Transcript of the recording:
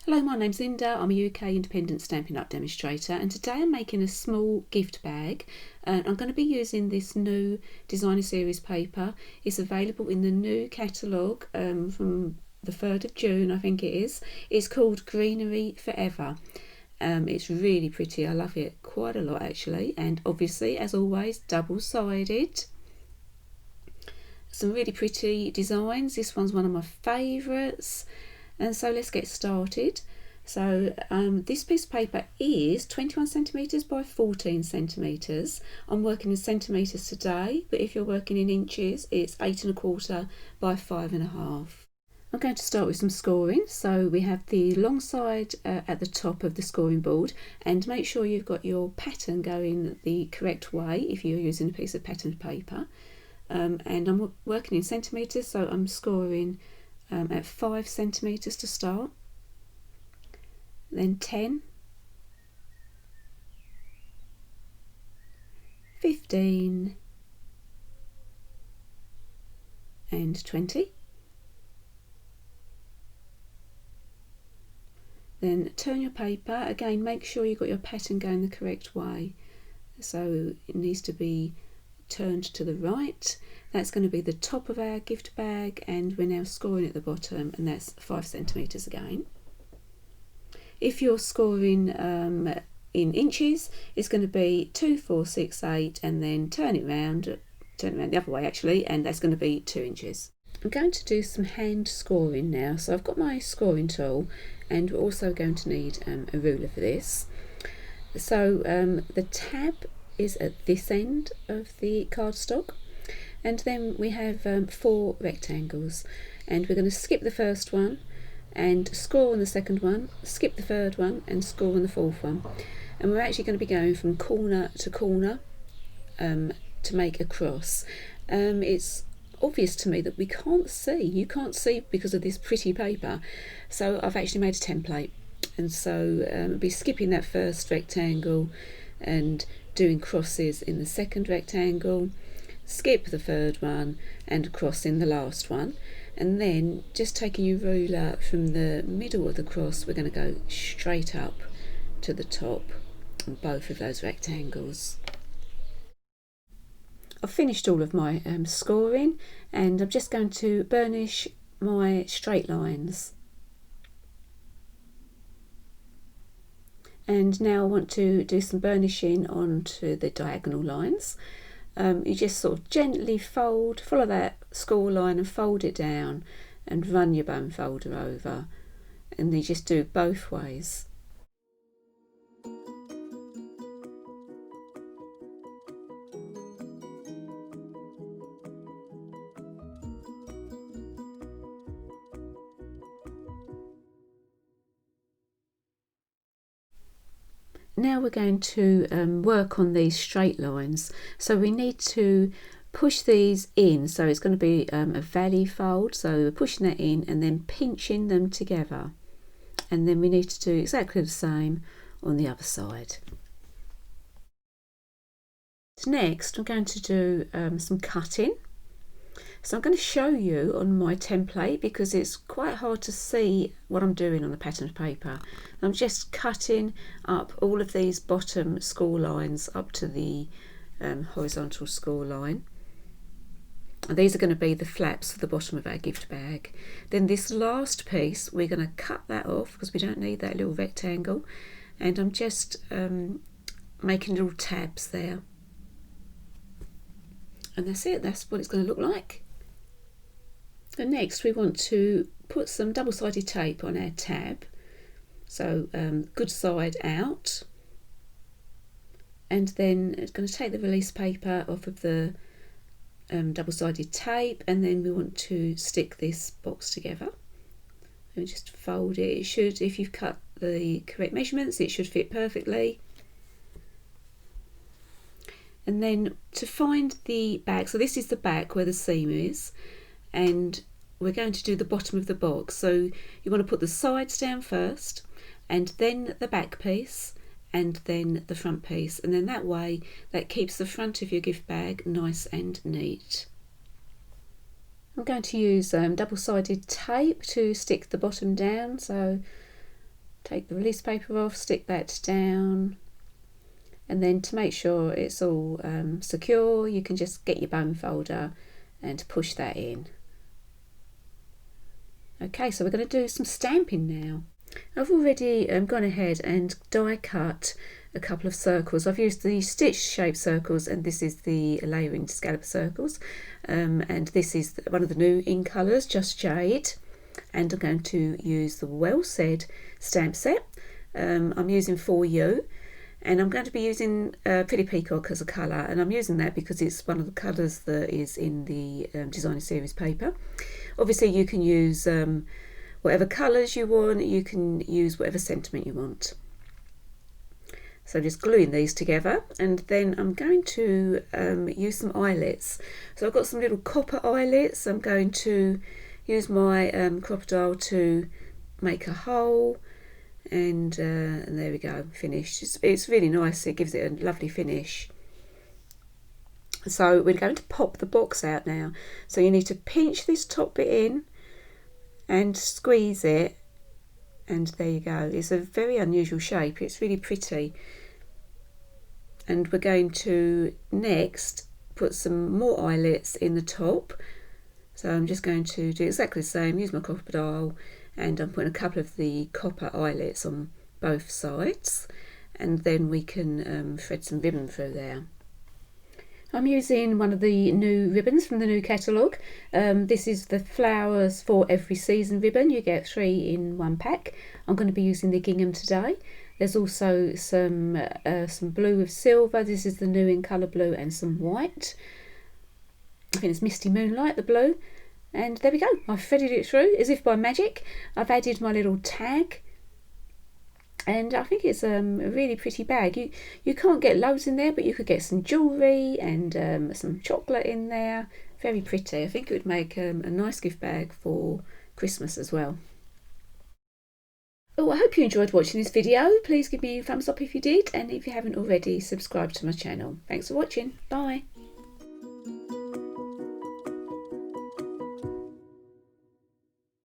Hello, my name's Linda. I'm a UK independent Stampin' Up demonstrator, and today I'm making a small gift bag. I'm going to be using this new designer series paper. It's available in the new catalogue from the 3rd of June, I think it is. It's called Greenery Forever. It's really pretty. I love it quite a lot actually, and obviously, as always, double-sided. Some really pretty designs. This one's one of my favourites. And so let's get started. So this piece of paper is 21 centimetres by 14 centimetres. I'm working in centimetres today, but if you're working in inches, it's 8 1/4 by 5 1/2. I'm going to start with some scoring. So we have the long side at the top of the scoring board, and make sure you've got your pattern going the correct way if you're using a piece of patterned paper. And I'm working in centimetres, so I'm scoring at 5 centimetres to start, then 10, 15 and 20. Then turn your paper, again make sure you've got your pattern going the correct way, so it needs to be turned to the right. That's going to be the top of our gift bag, and we're now scoring at the bottom, and that's 5 centimetres again. If you're scoring in inches, it's going to be 2, 4, 6, 8, and then turn it round the other way actually, and that's going to be 2 inches. I'm going to do some hand scoring now. So I've got my scoring tool, and we're also going to need a ruler for this. So the tab is at this end of the cardstock, and then we have 4 rectangles, and we're going to skip the first one and score on the second one, skip the third one and score on the fourth one, and we're actually going to be going from corner to corner to make a cross. It's obvious to me that you can't see because of this pretty paper, so I've actually made a template, and so I'll be skipping that first rectangle and doing crosses in the second rectangle, skip the third one and cross in the last one, and then just taking your ruler from the middle of the cross, we're going to go straight up to the top on both of those rectangles. I've finished all of my scoring, and I'm just going to burnish my straight lines. And now I want to do some burnishing onto the diagonal lines. You just sort of gently follow that score line and fold it down and run your bone folder over, and you just do both ways. Now we're going to work on these straight lines. So we need to push these in, so it's going to be a valley fold, so we're pushing that in and then pinching them together, and then we need to do exactly the same on the other side. Next I'm going to do some cutting. So I'm going to show you on my template because it's quite hard to see what I'm doing on the patterned paper. I'm just cutting up all of these bottom score lines up to the horizontal score line. And these are going to be the flaps for the bottom of our gift bag. Then this last piece, we're going to cut that off because we don't need that little rectangle. And I'm just making little tabs there. And that's it, that's what it's going to look like. And next we want to put some double-sided tape on our tab. So good side out. And then it's going to take the release paper off of the double-sided tape, and then we want to stick this box together. And just fold it. It should, if you've cut the correct measurements, it should fit perfectly. And then to find the back, so this is the back where the seam is, and we're going to do the bottom of the box. So you want to put the sides down first, and then the back piece, and then the front piece, and then that way that keeps the front of your gift bag nice and neat. I'm going to use double-sided tape to stick the bottom down, so take the release paper off, stick that down, and then to make sure it's all secure, you can just get your bone folder and push that in. Okay, so we're going to do some stamping now. I've already gone ahead and die cut a couple of circles. I've used the stitch shaped circles, and this is the layering scallop circles, and this is one of the new in colours, Just Jade, and I'm going to use the Well Said stamp set. I'm using For You, and I'm going to be using Pretty Peacock as a colour, and I'm using that because it's one of the colours that is in the designer series paper. Obviously you can use whatever colours you want, you can use whatever sentiment you want. So just gluing these together, and then I'm going to use some eyelets. So I've got some little copper eyelets. I'm going to use my crocodile to make a hole, and there we go, finished. It's really nice, it gives it a lovely finish. So we're going to pop the box out now. So you need to pinch this top bit in and squeeze it, and there you go. It's a very unusual shape, it's really pretty. And we're going to next put some more eyelets in the top. So I'm just going to do exactly the same, use my crocodile, and I'm putting a couple of the copper eyelets on both sides, and then we can thread some ribbon through there. I'm using one of the new ribbons from the new catalogue. This is the Flowers for Every Season ribbon. You get 3 in 1 pack. I'm going to be using the gingham today. There's also some blue with silver. This is the new in colour blue, and some white. I think it's Misty Moonlight, the blue. And there we go. I've threaded it through as if by magic. I've added my little tag, and I think it's a really pretty bag. You can't get loads in there, but you could get some jewellery and some chocolate in there. Very pretty. I think it would make a nice gift bag for Christmas as well. Oh, I hope you enjoyed watching this video. Please give me a thumbs up if you did, and if you haven't already, subscribe to my channel. Thanks for watching. Bye.